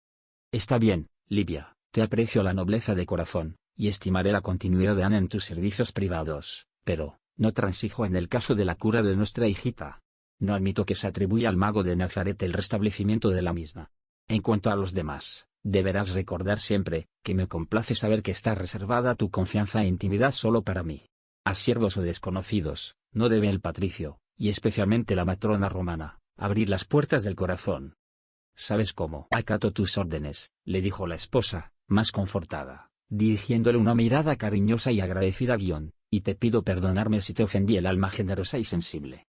Está bien, Livia, te aprecio la nobleza de corazón, y estimaré la continuidad de Ana en tus servicios privados, pero, no transijo en el caso de la cura de nuestra hijita. No admito que se atribuya al mago de Nazaret el restablecimiento de la misma. En cuanto a los demás, deberás recordar siempre, que me complace saber que está reservada tu confianza e intimidad solo para mí. A siervos o desconocidos, no debe el patricio, y especialmente la matrona romana, abrir las puertas del corazón. ¿Sabes cómo acato tus órdenes?, le dijo la esposa, más confortada, dirigiéndole una mirada cariñosa y agradecida. Y te pido perdonarme si te ofendí el alma generosa y sensible.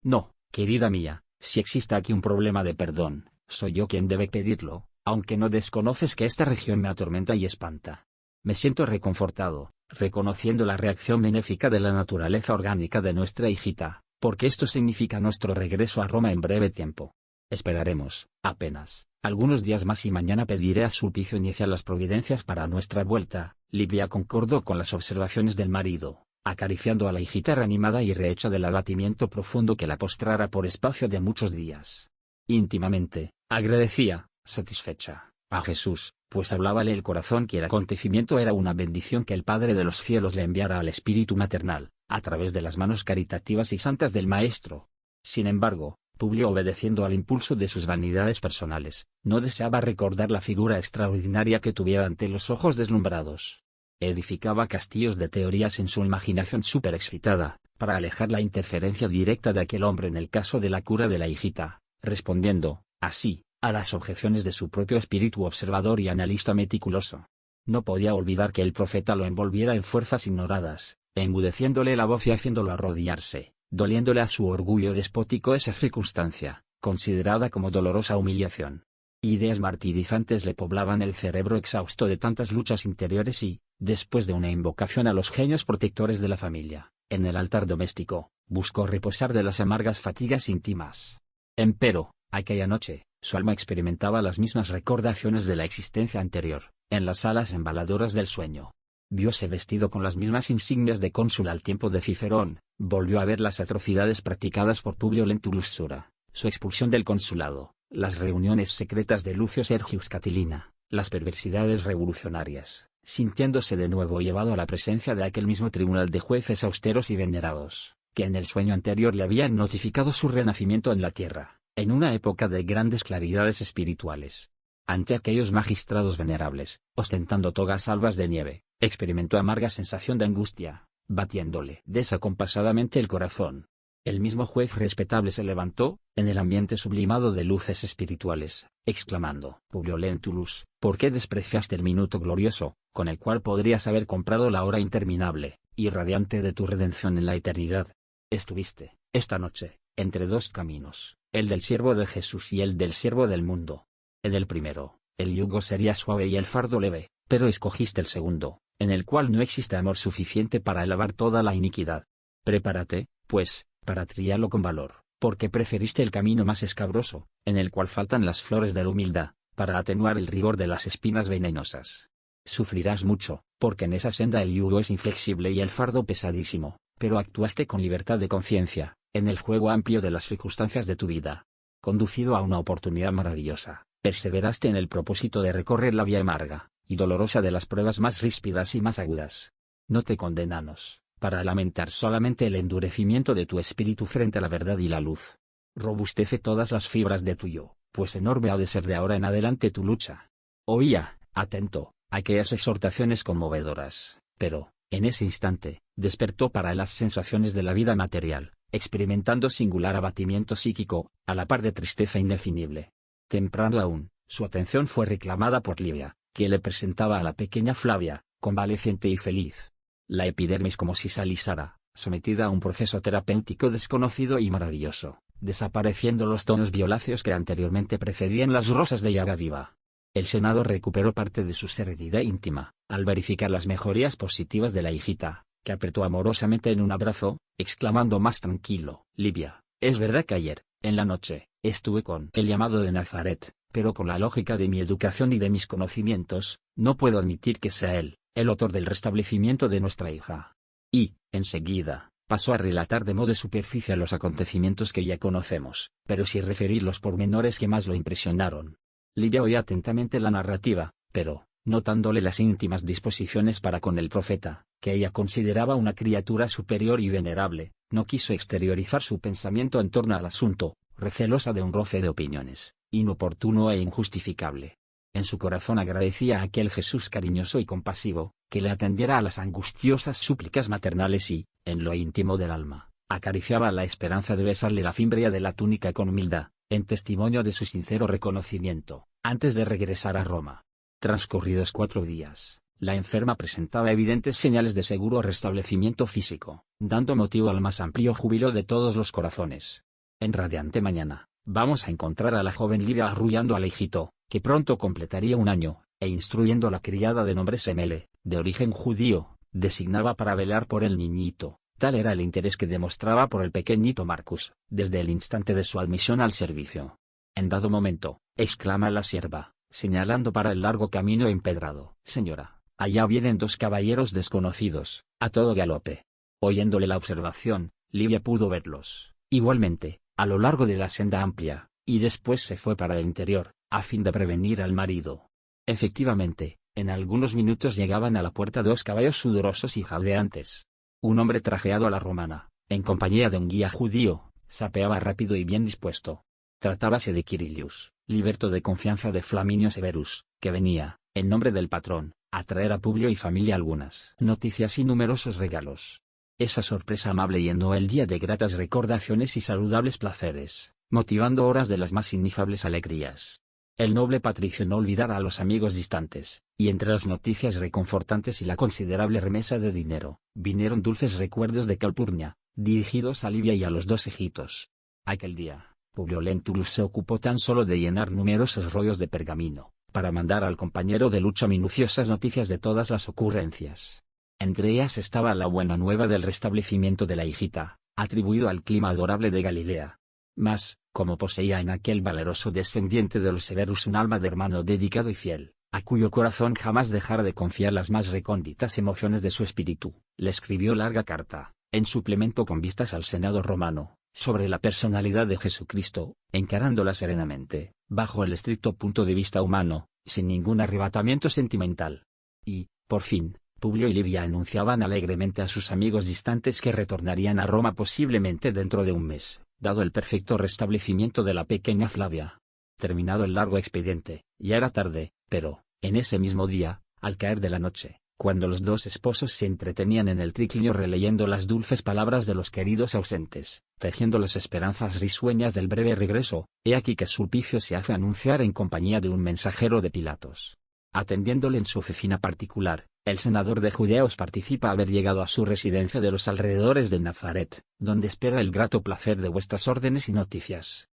No, querida mía, si existe aquí un problema de perdón, soy yo quien debe pedirlo, aunque no desconoces que esta región me atormenta y espanta. Me siento reconfortado, reconociendo la reacción benéfica de la naturaleza orgánica de nuestra hijita, porque esto significa nuestro regreso a Roma en breve tiempo. Esperaremos, apenas, algunos días más y mañana pediré a Sulpicio iniciar las providencias para nuestra vuelta. Livia concordó con las observaciones del marido, acariciando a la hijita reanimada y rehecha del abatimiento profundo que la postrara por espacio de muchos días. Íntimamente, agradecía, satisfecha, a Jesús, pues hablábale el corazón que el acontecimiento era una bendición que el Padre de los cielos le enviara al espíritu maternal, a través de las manos caritativas y santas del Maestro. Sin embargo, Publio, obedeciendo al impulso de sus vanidades personales, no deseaba recordar la figura extraordinaria que tuviera ante los ojos deslumbrados. Edificaba castillos de teorías en su imaginación superexcitada, para alejar la interferencia directa de aquel hombre en el caso de la cura de la hijita, respondiendo, así, a las objeciones de su propio espíritu observador y analista meticuloso. No podía olvidar que el profeta lo envolviera en fuerzas ignoradas, enmudeciéndole la voz y haciéndolo arrodillarse, doliéndole a su orgullo despótico esa circunstancia, considerada como dolorosa humillación. Ideas martirizantes le poblaban el cerebro exhausto de tantas luchas interiores y, después de una invocación a los genios protectores de la familia, en el altar doméstico, buscó reposar de las amargas fatigas íntimas. Empero, aquella noche, su alma experimentaba las mismas recordaciones de la existencia anterior, en las alas embaladoras del sueño. Vióse vestido con las mismas insignias de cónsul al tiempo de Cicerón, volvió a ver las atrocidades practicadas por Publio Lentulus Sura, su expulsión del consulado, las reuniones secretas de Lucio Sergius Catilina, las perversidades revolucionarias, sintiéndose de nuevo llevado a la presencia de aquel mismo tribunal de jueces austeros y venerados, que en el sueño anterior le habían notificado su renacimiento en la tierra, en una época de grandes claridades espirituales. Ante aquellos magistrados venerables, ostentando togas albas de nieve, experimentó amarga sensación de angustia, batiéndole desacompasadamente el corazón. El mismo juez respetable se levantó, en el ambiente sublimado de luces espirituales, exclamando: Publio Lentulus, ¿por qué despreciaste el minuto glorioso, con el cual podrías haber comprado la hora interminable y radiante de tu redención en la eternidad? Estuviste, esta noche, entre dos caminos, el del siervo de Jesús y el del siervo del mundo. En el primero, el yugo sería suave y el fardo leve, pero escogiste el segundo, en el cual no existe amor suficiente para elevar toda la iniquidad. Prepárate, pues, para trillarlo con valor, porque preferiste el camino más escabroso, en el cual faltan las flores de la humildad, para atenuar el rigor de las espinas venenosas. Sufrirás mucho, porque en esa senda el yugo es inflexible y el fardo pesadísimo, pero actuaste con libertad de conciencia, en el juego amplio de las circunstancias de tu vida. Conducido a una oportunidad maravillosa, perseveraste en el propósito de recorrer la vía amarga y dolorosa de las pruebas más ríspidas y más agudas. No te condenamos, para lamentar solamente el endurecimiento de tu espíritu frente a la verdad y la luz. Robustece todas las fibras de tu yo, pues enorme ha de ser de ahora en adelante tu lucha. Oía, atento, aquellas exhortaciones conmovedoras, pero, en ese instante, despertó para las sensaciones de la vida material, experimentando singular abatimiento psíquico, a la par de tristeza indefinible. Temprano aún, su atención fue reclamada por Livia, que le presentaba a la pequeña Flavia, convaleciente y feliz. La epidermis como si se alisara, sometida a un proceso terapéutico desconocido y maravilloso, desapareciendo los tonos violáceos que anteriormente precedían las rosas de llaga viva. El Senado recuperó parte de su serenidad íntima, al verificar las mejorías positivas de la hijita, que apretó amorosamente en un abrazo, exclamando más tranquilo: Livia, es verdad que ayer, en la noche, estuve con el llamado de Nazaret, pero con la lógica de mi educación y de mis conocimientos, no puedo admitir que sea él, el autor del restablecimiento de nuestra hija. Y, enseguida, pasó a relatar de modo superficial los acontecimientos que ya conocemos, pero sin referir los pormenores que más lo impresionaron. Livia oía atentamente la narrativa, pero, notándole las íntimas disposiciones para con el profeta, que ella consideraba una criatura superior y venerable, no quiso exteriorizar su pensamiento en torno al asunto, recelosa de un roce de opiniones, inoportuno e injustificable. En su corazón agradecía a aquel Jesús cariñoso y compasivo, que le atendiera a las angustiosas súplicas maternales y, en lo íntimo del alma, acariciaba la esperanza de besarle la fimbria de la túnica con humildad, en testimonio de su sincero reconocimiento, antes de regresar a Roma. Transcurridos 4 días, la enferma presentaba evidentes señales de seguro restablecimiento físico, dando motivo al más amplio júbilo de todos los corazones. En radiante mañana, vamos a encontrar a la joven Livia arrullando al hijito, que pronto completaría 1 año, e instruyendo a la criada de nombre Semele, de origen judío, designaba para velar por el niñito. Tal era el interés que demostraba por el pequeñito Marcus, desde el instante de su admisión al servicio. En dado momento, exclama la sierva, señalando para el largo camino empedrado: «Señora, allá vienen dos caballeros desconocidos, a todo galope». Oyéndole la observación, Livia pudo verlos, igualmente, a lo largo de la senda amplia, y después se fue para el interior, a fin de prevenir al marido. Efectivamente, en algunos minutos llegaban a la puerta dos caballos sudorosos y jadeantes. Un hombre trajeado a la romana, en compañía de un guía judío, sapeaba rápido y bien dispuesto. Tratábase de Quirilius, liberto de confianza de Flaminio Severus, que venía, en nombre del patrón, a traer a Publio y familia algunas noticias y numerosos regalos. Esa sorpresa amable llenó el día de gratas recordaciones y saludables placeres, motivando horas de las más inefables alegrías. El noble patricio no olvidara a los amigos distantes, y entre las noticias reconfortantes y la considerable remesa de dinero, vinieron dulces recuerdos de Calpurnia, dirigidos a Livia y a los dos hijitos. Aquel día, Publio Lentulus se ocupó tan solo de llenar numerosos rollos de pergamino, para mandar al compañero de lucha minuciosas noticias de todas las ocurrencias. Entre ellas estaba la buena nueva del restablecimiento de la hijita, atribuido al clima adorable de Galilea. Mas, como poseía en aquel valeroso descendiente de los Severus un alma de hermano dedicado y fiel, a cuyo corazón jamás dejara de confiar las más recónditas emociones de su espíritu, le escribió larga carta, en suplemento con vistas al Senado romano, sobre la personalidad de Jesucristo, encarándola serenamente, bajo el estricto punto de vista humano, sin ningún arrebatamiento sentimental. Y, por fin, Publio y Livia anunciaban alegremente a sus amigos distantes que retornarían a Roma posiblemente dentro de un mes, dado el perfecto restablecimiento de la pequeña Flavia. Terminado el largo expediente, ya era tarde, pero, en ese mismo día, al caer de la noche, cuando los dos esposos se entretenían en el triclinio releyendo las dulces palabras de los queridos ausentes, tejiendo las esperanzas risueñas del breve regreso, he aquí que Sulpicio se hace anunciar en compañía de un mensajero de Pilatos. Atendiéndole en su oficina particular, el senador de Judeos participa haber llegado a su residencia de los alrededores de Nazaret, donde espera el grato placer de vuestras órdenes y noticias.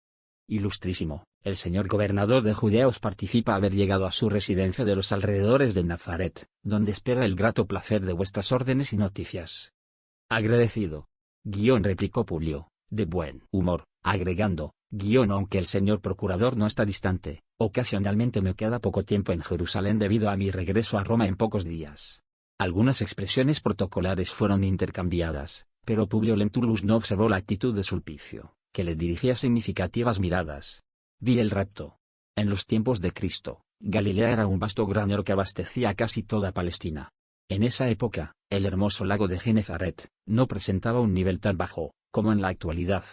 Ilustrísimo, el señor gobernador de Judeos participa haber llegado a su residencia de los alrededores de Nazaret, donde espera el grato placer de vuestras órdenes y noticias. Agradecido. Replicó Publio, de buen humor, agregando, aunque el señor procurador no está distante, ocasionalmente me queda poco tiempo en Jerusalén debido a mi regreso a Roma en pocos días. Algunas expresiones protocolares fueron intercambiadas, pero Publio Lentulus no observó la actitud de Sulpicio, que le dirigía significativas miradas. Vi el rapto. En los tiempos de Cristo, Galilea era un vasto granero que abastecía casi toda Palestina. En esa época, el hermoso lago de Genezaret no presentaba un nivel tan bajo como en la actualidad.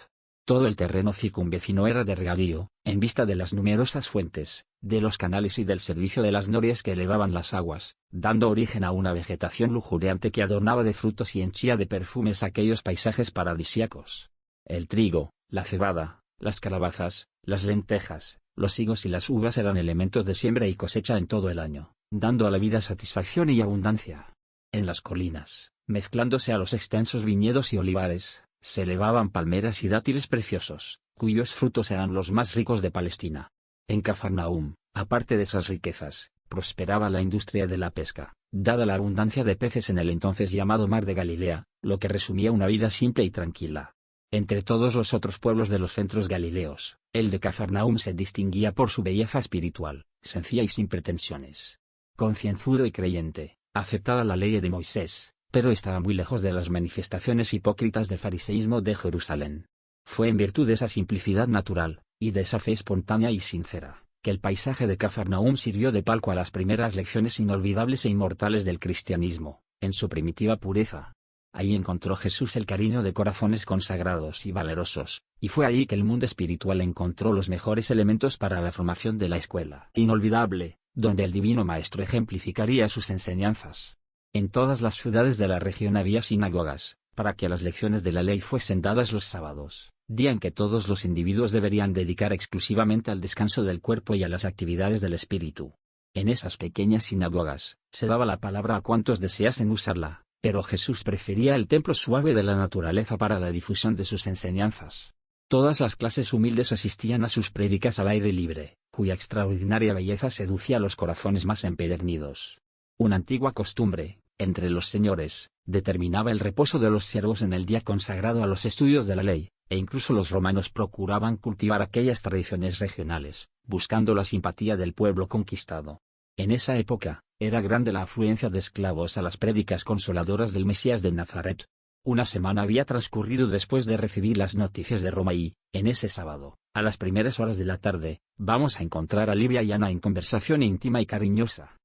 Todo el terreno circunvecino era de regadío, en vista de las numerosas fuentes, de los canales y del servicio de las norias que elevaban las aguas, dando origen a una vegetación lujureante que adornaba de frutos y henchía de perfumes aquellos paisajes paradisíacos. El trigo, la cebada, las calabazas, las lentejas, los higos y las uvas eran elementos de siembra y cosecha en todo el año, dando a la vida satisfacción y abundancia. En las colinas, mezclándose a los extensos viñedos y olivares, se elevaban palmeras y dátiles preciosos, cuyos frutos eran los más ricos de Palestina. En Cafarnaúm, aparte de esas riquezas, prosperaba la industria de la pesca, dada la abundancia de peces en el entonces llamado Mar de Galilea, lo que resumía una vida simple y tranquila. Entre todos los otros pueblos de los centros galileos, el de Cafarnaúm se distinguía por su belleza espiritual, sencilla y sin pretensiones. Concienzudo y creyente, aceptaba la ley de Moisés, pero estaba muy lejos de las manifestaciones hipócritas del fariseísmo de Jerusalén. Fue en virtud de esa simplicidad natural, y de esa fe espontánea y sincera, que el paisaje de Cafarnaúm sirvió de palco a las primeras lecciones inolvidables e inmortales del cristianismo, en su primitiva pureza. Allí encontró Jesús el cariño de corazones consagrados y valerosos, y fue allí que el mundo espiritual encontró los mejores elementos para la formación de la escuela inolvidable, donde el divino maestro ejemplificaría sus enseñanzas. En todas las ciudades de la región había sinagogas, para que las lecciones de la ley fuesen dadas los sábados, día en que todos los individuos deberían dedicar exclusivamente al descanso del cuerpo y a las actividades del espíritu. En esas pequeñas sinagogas, se daba la palabra a cuantos deseasen usarla, pero Jesús prefería el templo suave de la naturaleza para la difusión de sus enseñanzas. Todas las clases humildes asistían a sus prédicas al aire libre, cuya extraordinaria belleza seducía a los corazones más empedernidos. Una antigua costumbre, entre los señores, determinaba el reposo de los siervos en el día consagrado a los estudios de la ley, e incluso los romanos procuraban cultivar aquellas tradiciones regionales, buscando la simpatía del pueblo conquistado. En esa época, era grande la afluencia de esclavos a las prédicas consoladoras del Mesías de Nazaret. Una semana había transcurrido después de recibir las noticias de Roma y, en ese sábado, a las primeras horas de la tarde, vamos a encontrar a Livia y Ana en conversación íntima y cariñosa.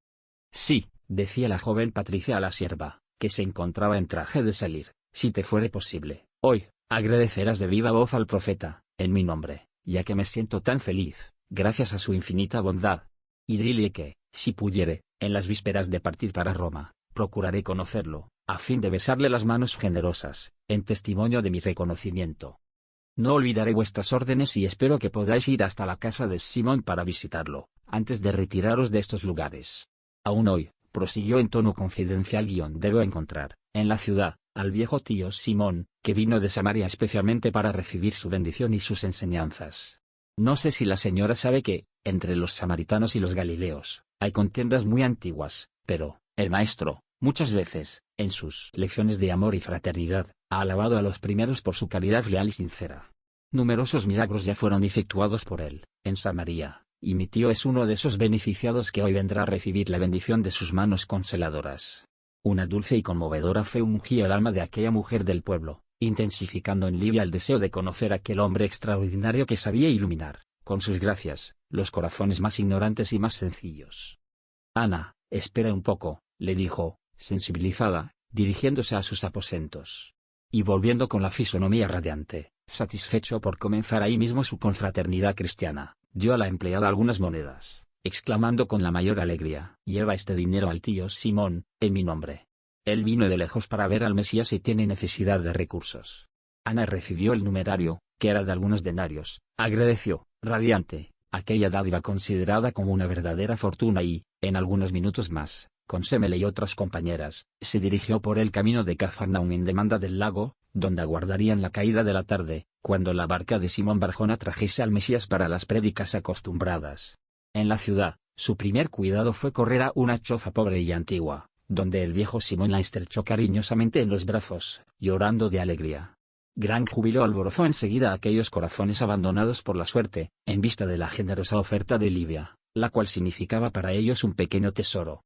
Sí, decía la joven Patricia a la sierva, que se encontraba en traje de salir, si te fuere posible, hoy, agradecerás de viva voz al profeta, en mi nombre, ya que me siento tan feliz, gracias a su infinita bondad. Y dile que, si pudiere, en las vísperas de partir para Roma, procuraré conocerlo, a fin de besarle las manos generosas, en testimonio de mi reconocimiento. No olvidaré vuestras órdenes y espero que podáis ir hasta la casa de Simón para visitarlo, antes de retiraros de estos lugares. Aún hoy, prosiguió en tono confidencial, debo encontrar, en la ciudad, al viejo tío Simón, que vino de Samaria especialmente para recibir su bendición y sus enseñanzas. No sé si la señora sabe que, entre los samaritanos y los galileos, hay contiendas muy antiguas, pero, el maestro, muchas veces, en sus lecciones de amor y fraternidad, ha alabado a los primeros por su caridad leal y sincera. Numerosos milagros ya fueron efectuados por él, en Samaria, y mi tío es uno de esos beneficiados que hoy vendrá a recibir la bendición de sus manos consoladoras. Una dulce y conmovedora fe ungía el alma de aquella mujer del pueblo, intensificando en Livia el deseo de conocer a aquel hombre extraordinario que sabía iluminar, con sus gracias, los corazones más ignorantes y más sencillos. Ana, espera un poco, le dijo, sensibilizada, dirigiéndose a sus aposentos. Y volviendo con la fisonomía radiante, satisfecho por comenzar ahí mismo su confraternidad cristiana, dio a la empleada algunas monedas, exclamando con la mayor alegría: lleva este dinero al tío Simón, en mi nombre. Él vino de lejos para ver al Mesías y tiene necesidad de recursos. Ana recibió el numerario, que era de algunos denarios, agradeció, radiante, aquella dádiva considerada como una verdadera fortuna y, en algunos minutos más, con Semele y otras compañeras, se dirigió por el camino de Cafarnaum en demanda del lago, donde aguardarían la caída de la tarde, cuando la barca de Simón Barjona trajese al Mesías para las prédicas acostumbradas. En la ciudad, su primer cuidado fue correr a una choza pobre y antigua, donde el viejo Simón la estrechó cariñosamente en los brazos, llorando de alegría. Gran júbilo alborozó enseguida aquellos corazones abandonados por la suerte, en vista de la generosa oferta de Livia, la cual significaba para ellos un pequeño tesoro,